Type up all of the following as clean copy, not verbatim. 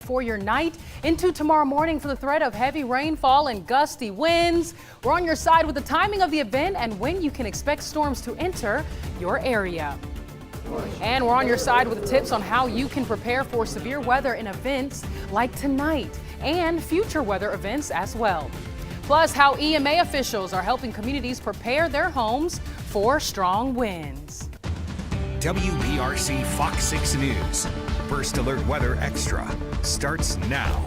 For your night into tomorrow morning for the threat of heavy rainfall and gusty winds. We're on your side with the timing of the event and when you can expect storms to enter your area. And we're on your side with tips on how you can prepare for severe weather in events like tonight and future weather events as well. Plus, how EMA officials are helping communities prepare their homes for strong winds. WBRC Fox 6 News. First Alert Weather Extra starts now.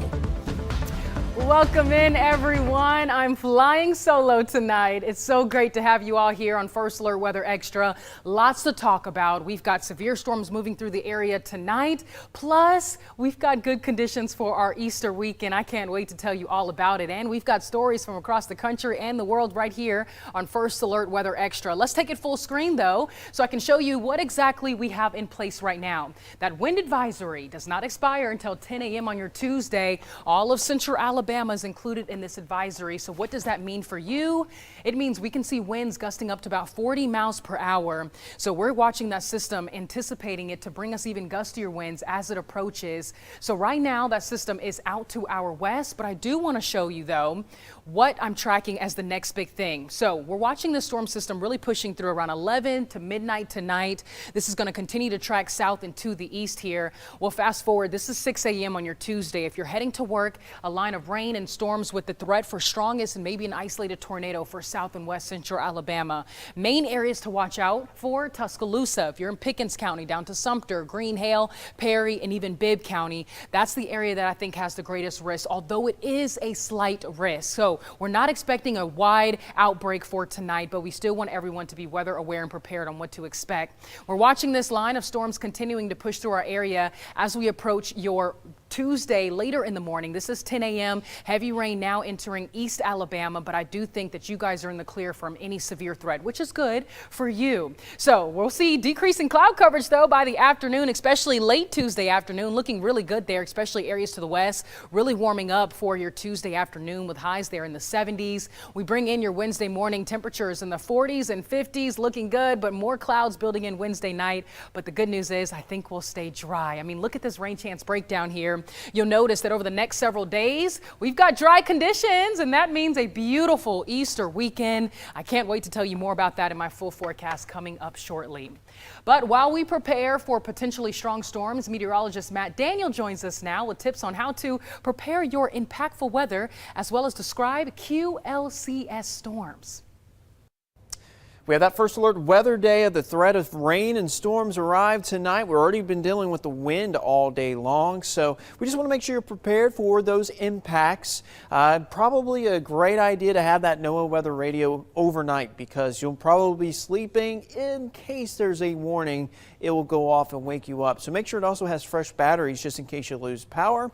Welcome in, everyone. I'm flying solo tonight. It's so great to have you all here on First Alert Weather Extra. Lots to talk about. We've got severe storms moving through the area tonight. Plus, we've got good conditions for our Easter weekend. I can't wait to tell you all about it. And we've got stories from across the country and the world right here on First Alert Weather Extra. Let's take it full screen, though, so I can show you what exactly we have in place right now. That wind advisory does not expire until 10 a.m. on your Tuesday. All of central Alabama is included in this advisory. So what does that mean for you? It means we can see winds gusting up to about 40 miles per hour. So we're watching that system, anticipating it to bring us even gustier winds as it approaches. So right now that system is out to our west, but I do want to show you though what I'm tracking as the next big thing. So we're watching the storm system really pushing through around 11 to midnight tonight. This is going to continue to track south and to the east here. Well, fast forward, this is 6 a.m. on your Tuesday. If you're heading to work, a line of rain and storms with the threat for strongest and maybe an isolated tornado for south and west central Alabama. Main areas to watch out for: Tuscaloosa. If you're in Pickens County down to Sumter, Green Hale, Perry, and even Bibb County, that's the area that I think has the greatest risk, although it is a slight risk. So we're not expecting a wide outbreak for tonight, but we still want everyone to be weather aware and prepared on what to expect. We're watching this line of storms continuing to push through our area as we approach your Tuesday later in the morning. This is 10 a.m. Heavy rain now entering East Alabama, but I do think that you guys are in the clear from any severe threat, which is good for you. So we'll see decreasing cloud coverage though by the afternoon, especially late Tuesday afternoon, looking really good there, especially areas to the west, really warming up for your Tuesday afternoon with highs there in the 70s. We bring in your Wednesday morning temperatures in the 40s and 50s, looking good, but more clouds building in Wednesday night. But the good news is I think we'll stay dry. I mean, look at this rain chance breakdown here. You'll notice that over the next several days, we've got dry conditions, and that means a beautiful Easter weekend. I can't wait to tell you more about that in my full forecast coming up shortly. But while we prepare for potentially strong storms, meteorologist Matt Daniel joins us now with tips on how to prepare your impactful weather, as well as describe QLCS storms. We have that first alert weather day of the threat of rain and storms arrive tonight. We've already been dealing with the wind all day long, so we just want to make sure you're prepared for those impacts. Probably a great idea to have that NOAA weather radio overnight, because you'll probably be sleeping. In case there's a warning, it will go off and wake you up. So make sure it also has fresh batteries just in case you lose power.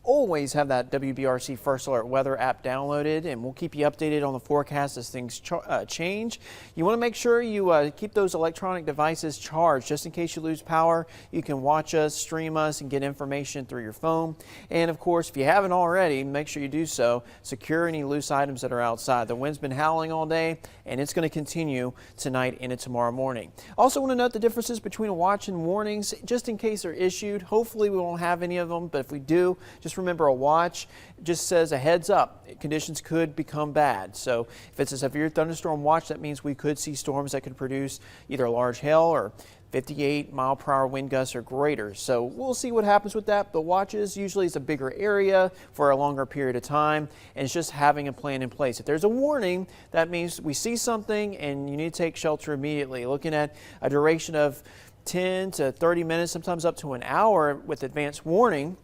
Always have that WBRC First Alert Weather app downloaded, and we'll keep you updated on the forecast as things change. You want to make sure you keep those electronic devices charged just in case you lose power. You can watch us, stream us, and get information through your phone. And of course, if you haven't already, make sure you do so. Secure any loose items that are outside. The wind's been howling all day, and it's going to continue tonight into tomorrow morning. Also want to note the differences between a watch and warnings, just in case they're issued. Hopefully we won't have any of them, but if we do, just remember a watch just says a heads up. Conditions could become bad. So if it's a severe thunderstorm watch, that means we could see storms that could produce either large hail or 58 mile per hour wind gusts or greater. So we'll see what happens with that. The watches usually is a bigger area for a longer period of time, and it's just having a plan in place. If there's a warning, that means we see something and you need to take shelter immediately. Looking at a duration of 10 to 30 minutes, sometimes up to an hour with advance warning.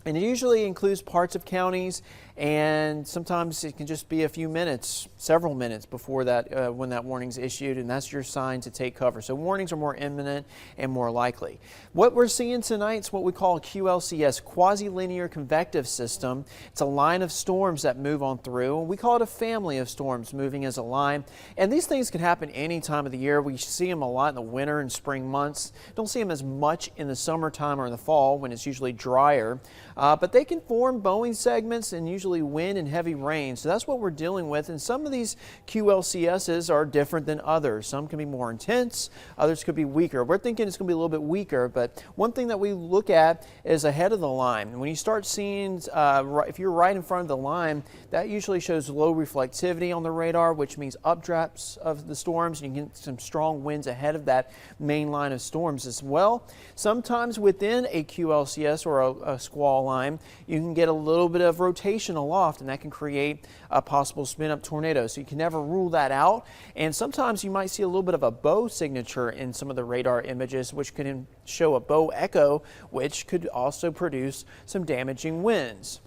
And it usually includes parts of counties, and sometimes it can just be a few minutes, several minutes before that when that warning is issued, and that's your sign to take cover. So warnings are more imminent and more likely. What we're seeing tonight is what we call a QLCS, quasi-linear convective system. It's a line of storms that move on through. We call it a family of storms moving as a line, and these things can happen any time of the year. We see them a lot in the winter and spring months. Don't see them as much in the summertime or in the fall when it's usually drier. but they can form Boeing segments and usually wind and heavy rain. So that's what we're dealing with. And some of these QLCSs are different than others. Some can be more intense, others could be weaker. We're thinking it's going to be a little bit weaker, but one thing that we look at is ahead of the line. When you start seeing, if you're right in front of the line, that usually shows low reflectivity on the radar, which means updrafts of the storms. You can get some strong winds ahead of that main line of storms as well. Sometimes within a QLCS or a squall line, you can get a little bit of rotation aloft, and that can create a possible spin-up tornado. So you can never rule that out. And sometimes you might see a little bit of a bow signature in some of the radar images, which can show a bow echo, which could also produce some damaging winds.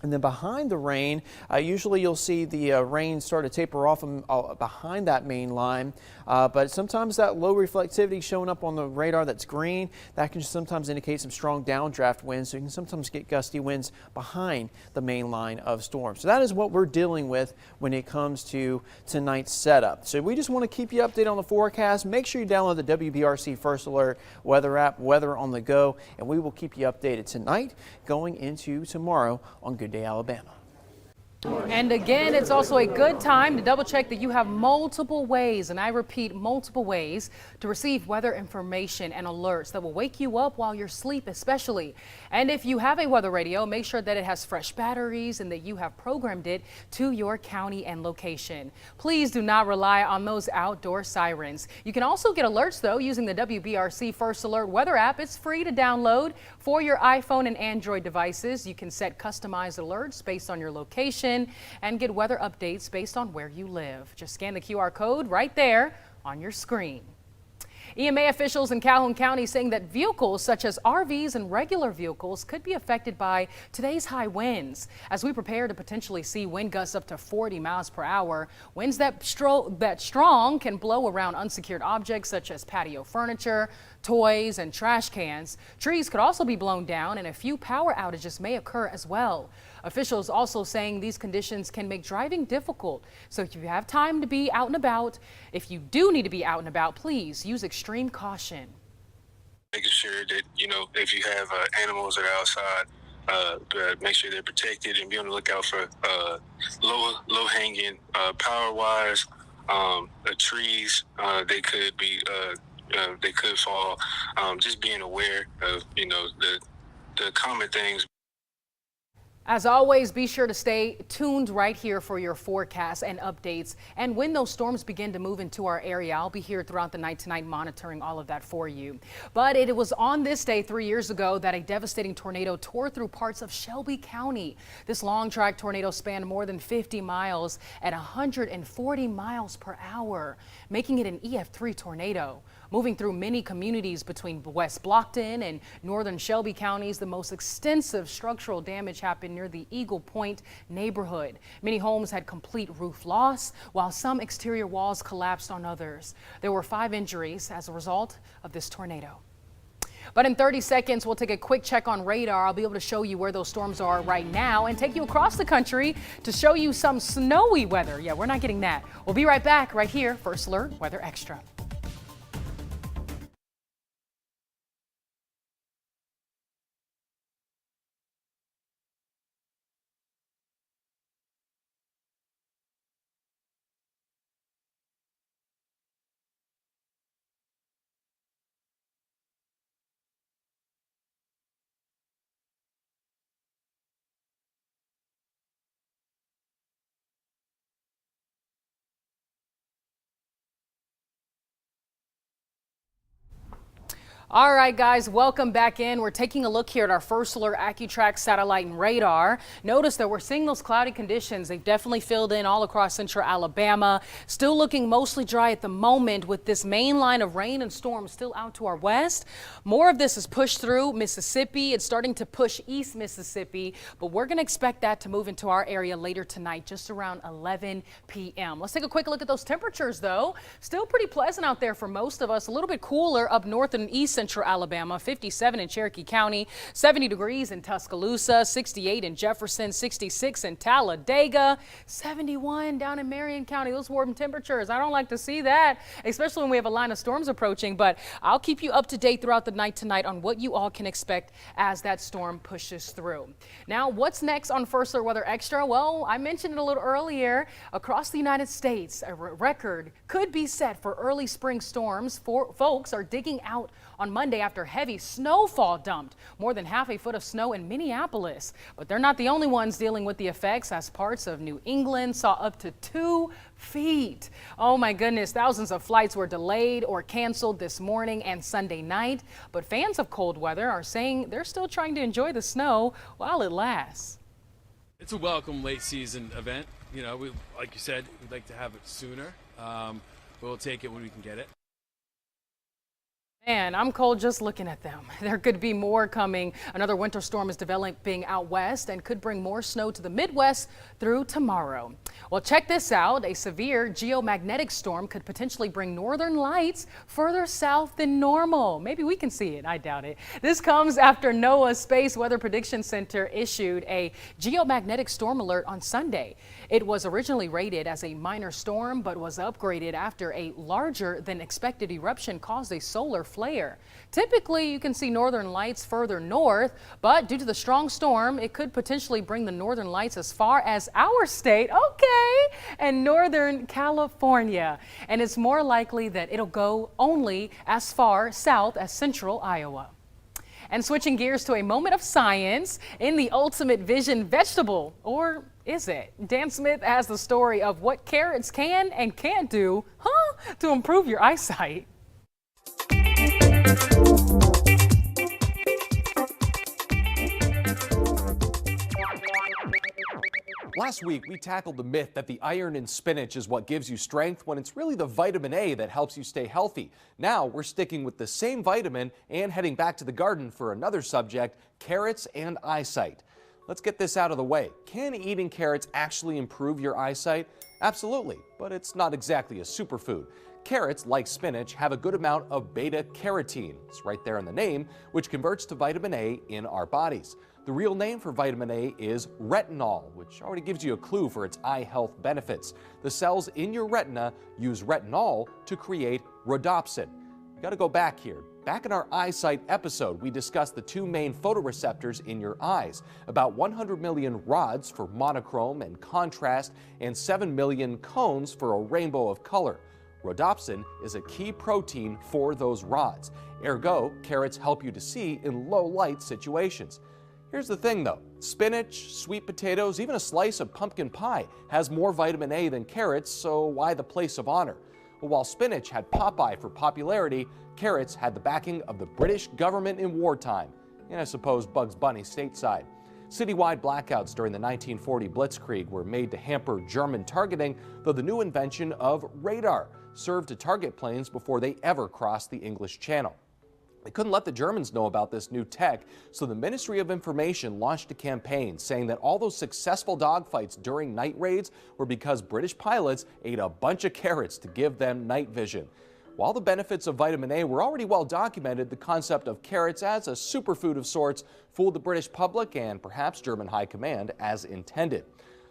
And then behind the rain, usually you'll see the rain start to taper off behind that main line. But sometimes that low reflectivity showing up on the radar that's green, that can sometimes indicate some strong downdraft winds. So you can sometimes get gusty winds behind the main line of storms. So that is what we're dealing with when it comes to tonight's setup. So we just want to keep you updated on the forecast. Make sure you download the WBRC First Alert weather app, Weather on the Go, and we will keep you updated tonight going into tomorrow on Good Day Alabama. And again, it's also a good time to double check that you have multiple ways, and I repeat, multiple ways to receive weather information and alerts that will wake you up while you're asleep especially. And if you have a weather radio, make sure that it has fresh batteries and that you have programmed it to your county and location. Please do not rely on those outdoor sirens. You can also get alerts though using the WBRC First Alert weather app. It's free to download for your iPhone and Android devices. You can set customized alerts based on your location and get weather updates based on where you live. Just scan the QR code right there on your screen. EMA officials in Calhoun County saying that vehicles such as RVs and regular vehicles could be affected by today's high winds. As we prepare to potentially see wind gusts up to 40 miles per hour, winds that strong can blow around unsecured objects such as patio furniture, toys, and trash cans. Trees could also be blown down, and a few power outages may occur as well. Officials also saying these conditions can make driving difficult. So if you have time to be out and about, if you do need to be out and about, please use extreme caution. Making sure that, if you have animals that are outside, make sure they're protected and be on the lookout for low-hanging power wires, trees. They could fall. Just being aware of, the common things. As always, be sure to stay tuned right here for your forecasts and updates. And when those storms begin to move into our area, I'll be here throughout the night tonight monitoring all of that for you. But it was on this day 3 years ago that a devastating tornado tore through parts of Shelby County. This long track tornado spanned more than 50 miles at 140 miles per hour, making it an EF3 tornado. Moving through many communities between West Blockton and northern Shelby counties, the most extensive structural damage happened near the Eagle Point neighborhood. Many homes had complete roof loss, while some exterior walls collapsed on others. There were 5 injuries as a result of this tornado. But in 30 seconds, we'll take a quick check on radar. I'll be able to show you where those storms are right now and take you across the country to show you some snowy weather. Yeah, we're not getting that. We'll be right back right here, First Alert Weather Extra. All right, guys, welcome back in. We're taking a look here at our First Alert AccuTrack satellite and radar. Notice that we're seeing those cloudy conditions. They've definitely filled in all across central Alabama. Still looking mostly dry at the moment with this main line of rain and storms still out to our west. More of this is pushed through Mississippi. It's starting to push east Mississippi, but we're going to expect that to move into our area later tonight, just around 11 p.m. Let's take a quick look at those temperatures, though. Still pretty pleasant out there for most of us. A little bit cooler up north and east central Alabama, 57 in Cherokee County, 70 degrees in Tuscaloosa, 68 in Jefferson, 66 in Talladega, 71 down in Marion County. Those warm temperatures, I don't like to see that, especially when we have a line of storms approaching, but I'll keep you up to date throughout the night tonight on what you all can expect as that storm pushes through. Now, what's next on First Alert Weather Extra? Well, I mentioned it a little earlier. Across the United States, a record could be set for early spring storms. Folks are digging out on Monday after heavy snowfall dumped more than half a foot of snow in Minneapolis. But they're not the only ones dealing with the effects, as parts of New England saw up to 2 feet. Oh my goodness, thousands of flights were delayed or canceled this morning and Sunday night. But fans of cold weather are saying they're still trying to enjoy the snow while it lasts. It's a welcome late season event. You know, like you said, we'd like to have it sooner. We'll take it when we can get it. Man, I'm cold just looking at them. There could be more coming. Another winter storm is developing out west and could bring more snow to the Midwest through tomorrow. Well, check this out. A severe geomagnetic storm could potentially bring northern lights further south than normal. Maybe we can see it. I doubt it. This comes after NOAA's Space Weather Prediction Center issued a geomagnetic storm alert on Sunday. It was originally rated as a minor storm, but was upgraded after a larger than expected eruption caused a solar flare. Typically, you can see northern lights further north, but due to the strong storm, it could potentially bring the northern lights as far as our state, and northern California. And it's more likely that it'll go only as far south as central Iowa. And switching gears to a moment of science in the ultimate vision vegetable, or is it? Dan Smith has the story of what carrots can and can't do, to improve your eyesight. Last week, we tackled the myth that the iron in spinach is what gives you strength when it's really the vitamin A that helps you stay healthy. Now, we're sticking with the same vitamin and heading back to the garden for another subject, carrots and eyesight. Let's get this out of the way. Can eating carrots actually improve your eyesight? Absolutely, but it's not exactly a superfood. Carrots, like spinach, have a good amount of beta-carotene. It's right there in the name, which converts to vitamin A in our bodies. The real name for vitamin A is retinol, which already gives you a clue for its eye health benefits. The cells in your retina use retinol to create rhodopsin. We got to go back here. Back in our eyesight episode, we discussed the two main photoreceptors in your eyes, about 100 million rods for monochrome and contrast, and 7 million cones for a rainbow of color. Rhodopsin is a key protein for those rods. Ergo, carrots help you to see in low light situations. Here's the thing though, spinach, sweet potatoes, even a slice of pumpkin pie has more vitamin A than carrots, so why the place of honor? Well, while spinach had Popeye for popularity, carrots had the backing of the British government in wartime, and I suppose Bugs Bunny stateside. Citywide blackouts during the 1940 Blitzkrieg were made to hamper German targeting, though the new invention of radar served to target planes before they ever crossed the English Channel. They couldn't let the Germans know about this new tech, so the Ministry of Information launched a campaign saying that all those successful dogfights during night raids were because British pilots ate a bunch of carrots to give them night vision. While the benefits of vitamin A were already well documented, the concept of carrots as a superfood of sorts fooled the British public and perhaps German high command as intended.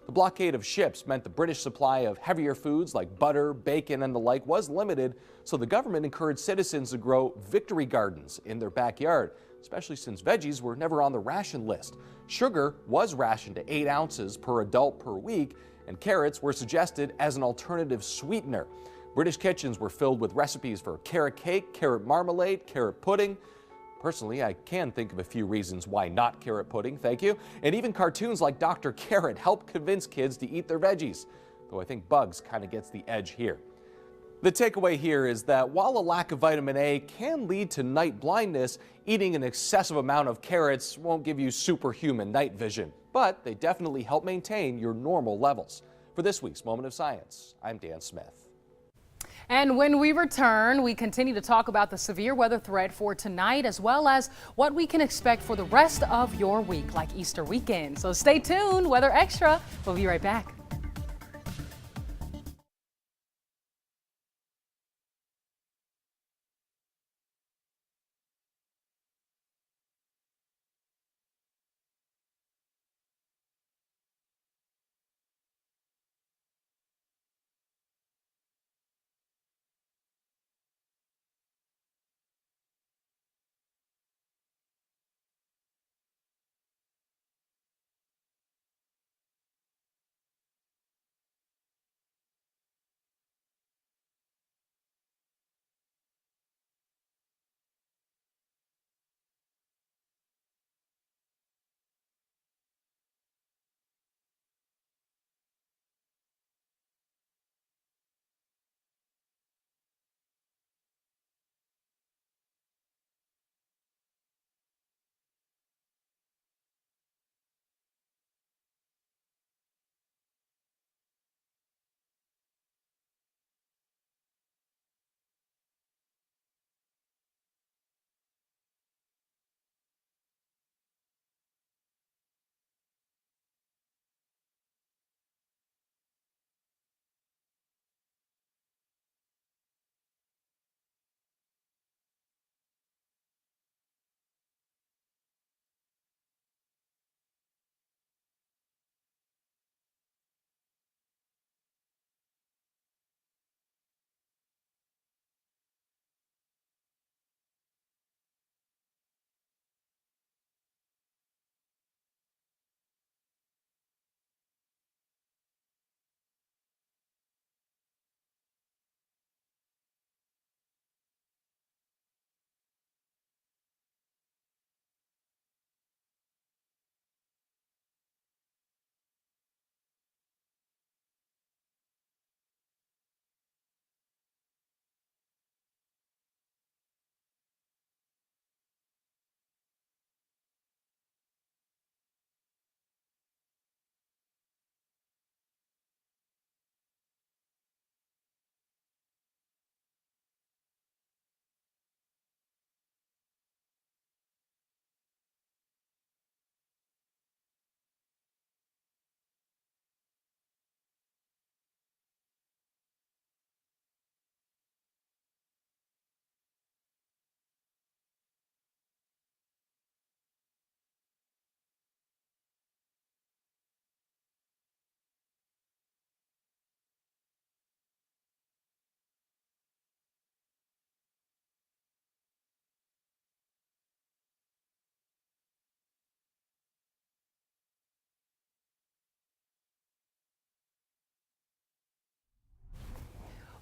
The blockade of ships meant the British supply of heavier foods like butter, bacon, and the like was limited, so the government encouraged citizens to grow victory gardens in their backyard, especially since veggies were never on the ration list. Sugar was rationed to 8 ounces per adult per week, and carrots were suggested as an alternative sweetener. British kitchens were filled with recipes for carrot cake, carrot marmalade, carrot pudding. Personally, I can think of a few reasons why not carrot pudding, thank you. And even cartoons like Dr. Carrot help convince kids to eat their veggies, though I think Bugs kind of gets the edge here. The takeaway here is that while a lack of vitamin A can lead to night blindness, eating an excessive amount of carrots won't give you superhuman night vision, but they definitely help maintain your normal levels. For this week's Moment of Science, I'm Dan Smith. And when we return, we continue to talk about the severe weather threat for tonight, as well as what we can expect for the rest of your week, like Easter weekend. So stay tuned, Weather Extra. We'll be right back.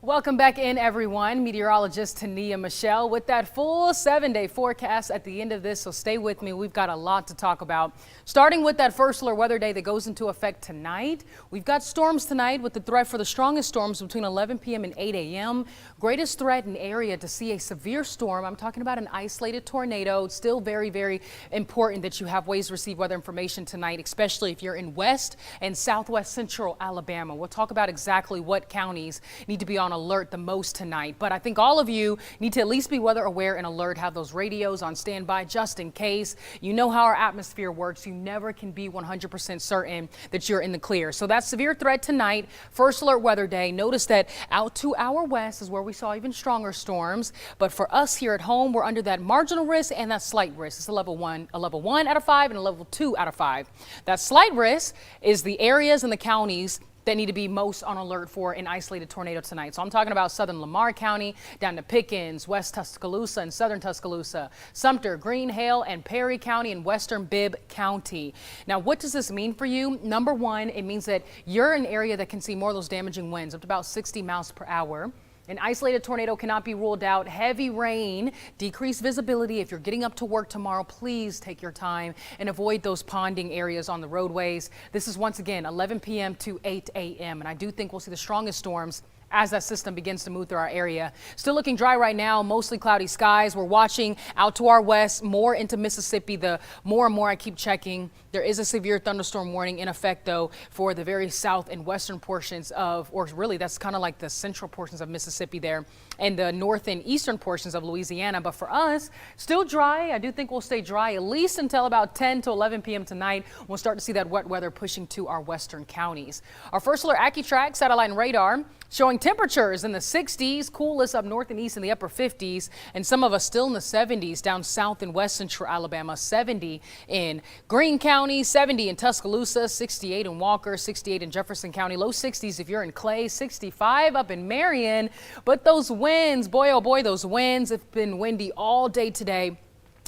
Welcome back in, everyone. Meteorologist Tania Michelle with that full 7-day forecast at the end of this, so stay with me. We've got a lot to talk about. Starting with that first alert weather day that goes into effect tonight. We've got storms tonight with the threat for the strongest storms between 11 p.m. and 8 a.m. Greatest threat in area to see a severe storm. I'm talking about an isolated tornado. It's still very, very important that you have ways to receive weather information tonight, especially if you're in west and southwest central Alabama. We'll talk about exactly what counties need to be on alert the most tonight, but I think all of you need to at least be weather aware and alert, have those radios on standby just in case. You know how our atmosphere works. You never can be 100% certain that you're in the clear. So that severe threat tonight, first alert weather day. Notice that out to our west is where we saw even stronger storms, but for us here at home, we're under that marginal risk and that slight risk. It's a level 1 out of 5 and a level 2 out of 5. That slight risk is the areas and the counties that need to be most on alert for an isolated tornado tonight. So I'm talking about southern Lamar County down to Pickens, West Tuscaloosa and southern Tuscaloosa, Sumter, Green, Hale and Perry County and western Bibb County. Now, what does this mean for you? Number one, it means that you're in an area that can see more of those damaging winds up to about 60 miles per hour. An isolated tornado cannot be ruled out. Heavy rain, decreased visibility. If you're getting up to work tomorrow, please take your time and avoid those ponding areas on the roadways. This is once again 11 p.m. to 8 a.m. and I do think we'll see the strongest storms as that system begins to move through our area. Still looking dry right now, mostly cloudy skies. We're watching out to our west, more into Mississippi. The more and more I keep checking, there is a severe thunderstorm warning in effect, though, for the very south and western portions of, or really that's kind of like the central portions of Mississippi there, and the north and eastern portions of Louisiana. But for us, still dry. I do think we'll stay dry at least until about 10 to 11 p.m. tonight. We'll start to see that wet weather pushing to our western counties. Our first alert AccuTrack satellite and radar showing temperatures in the 60s, coolest up north and east in the upper 50s, and some of us still in the 70s down south and west central Alabama. 70 in Greene County, 70 in Tuscaloosa, 68 in Walker, 68 in Jefferson County, low 60s if you're in Clay, 65 up in Marion. But those winds, boy oh boy, those winds have been windy all day today.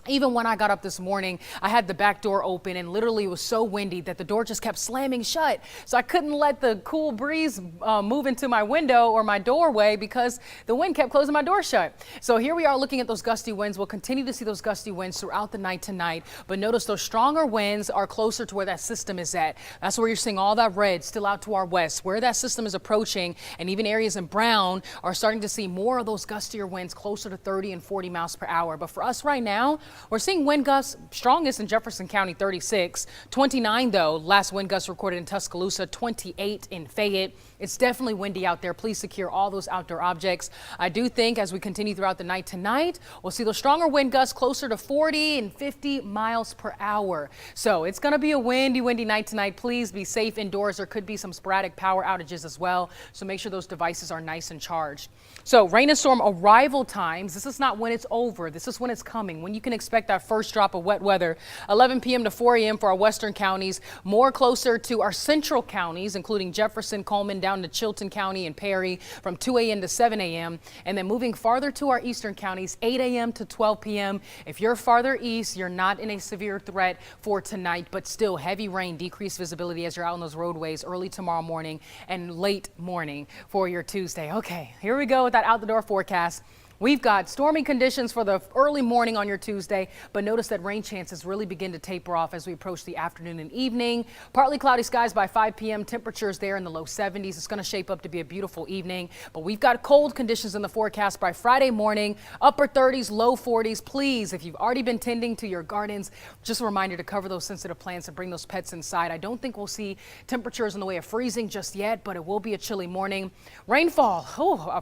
Even when I got up this morning, I had the back door open and literally it was so windy that the door just kept slamming shut. So I couldn't let the cool breeze move into my window or my doorway because the wind kept closing my door shut. So here we are looking at those gusty winds. We'll continue to see those gusty winds throughout the night tonight. But notice those stronger winds are closer to where that system is at. That's where you're seeing all that red still out to our west, where that system is approaching, and even areas in brown are starting to see more of those gustier winds closer to 30 and 40 miles per hour. But for us right now, we're seeing wind gusts strongest in Jefferson County, 36. 29, though, last wind gust recorded in Tuscaloosa, 28 in Fayette. It's definitely windy out there. Please secure all those outdoor objects. I do think as we continue throughout the night tonight, we'll see those stronger wind gusts closer to 40 and 50 miles per hour. So it's going to be a windy night tonight. Please be safe indoors. There could be some sporadic power outages as well. So make sure those devices are nice and charged. So rain and storm arrival times. This is not when it's over. This is when it's coming, when you can expect that first drop of wet weather. 11 p.m. to 4 a.m. for our western counties, more closer to our central counties, including Jefferson, Coleman, down to Chilton County and Perry from 2 a.m. to 7 a.m. And then moving farther to our eastern counties, 8 a.m. to 12 p.m. If you're farther east, you're not in a severe threat for tonight, but still heavy rain, decreased visibility as you're out on those roadways early tomorrow morning and late morning for your Tuesday. Okay, here we go with that out the door forecast. We've got stormy conditions for the early morning on your Tuesday, but notice that rain chances really begin to taper off as we approach the afternoon and evening. Partly cloudy skies by 5 p.m. Temperatures there in the low 70s. It's going to shape up to be a beautiful evening, but we've got cold conditions in the forecast by Friday morning, upper 30s, low 40s. Please, if you've already been tending to your gardens, just a reminder to cover those sensitive plants and bring those pets inside. I don't think we'll see temperatures in the way of freezing just yet, but it will be a chilly morning. Rainfall,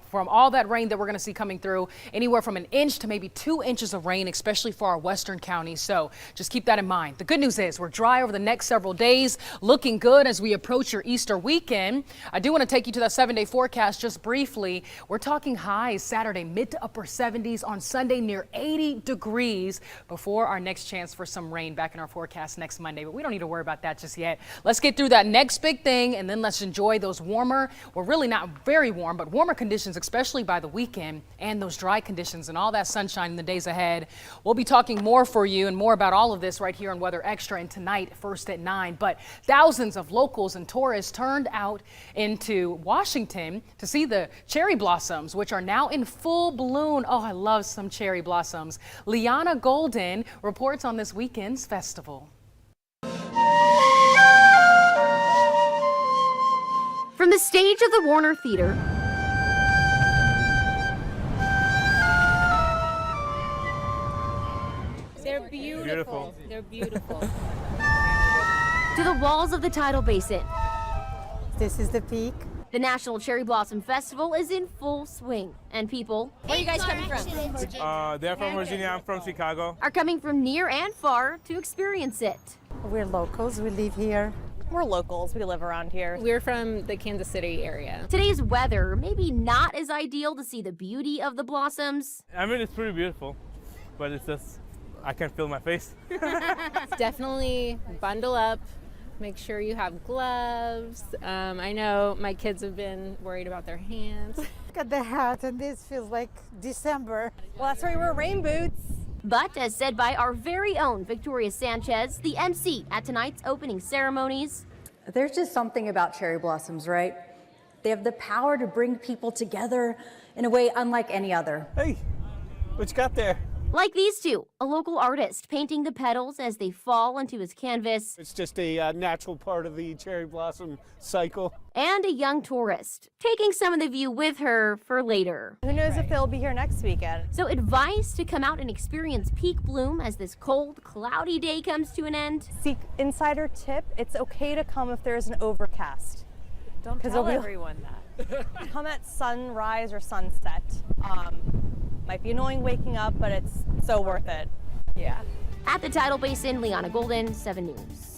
from all that rain that we're going to see coming through, anywhere from an inch to maybe 2 inches of rain, especially for our western counties. So just keep that in mind. The good news is we're dry over the next several days, looking good as we approach your Easter weekend. I do want to take you to that 7-day forecast just briefly. We're talking highs Saturday, mid to upper 70s, on Sunday near 80 degrees before our next chance for some rain back in our forecast next Monday. But we don't need to worry about that just yet. Let's get through that next big thing and then let's enjoy those warmer, well, really not very warm, but warmer conditions, especially by the weekend, and those those dry conditions and all that sunshine in the days ahead. We'll be talking more for you and more about all of this right here on Weather Extra and tonight, first at 9. But thousands of locals and tourists turned out into Washington to see the cherry blossoms, which are now in full bloom. Oh, I love some cherry blossoms. Liana Golden reports on this weekend's festival. From the stage of the Warner Theater They're beautiful. They're beautiful. to the walls of the tidal basin, This is the peak. the National Cherry Blossom Festival is in full swing, and people Where are you guys coming from? They're from Virginia. I'm from Chicago. are coming from near and far to experience it. We're locals, we live here. We're locals. We live around here. We're from the Kansas City area. Today's weather maybe not as ideal to see the beauty of the blossoms, I mean, it's pretty beautiful, but it's just, I can't feel my face. Definitely bundle up. Make sure you have gloves. I know my kids have been worried about their hands. Look at the hat, and this feels like December. Well, that's why we wear rain boots. but as said by our very own Victoria Sanchez, the MC at tonight's opening ceremonies, There's just something about cherry blossoms, right? They have the power to bring people together in a way unlike any other. Hey, what you got there? like these two, a local artist painting the petals as they fall onto his canvas, It's just a natural part of the cherry blossom cycle. and a young tourist taking some of the view with her for later. Who knows if they'll be here next weekend? So advice to come out and experience peak bloom as this cold, cloudy day comes to an end. See, insider tip, it's okay to come if there's an overcast. Don't tell everyone that. Come at sunrise or sunset. Might be annoying waking up, but it's so worth it. Yeah. At the tidal basin, Liana Golden, 7 News.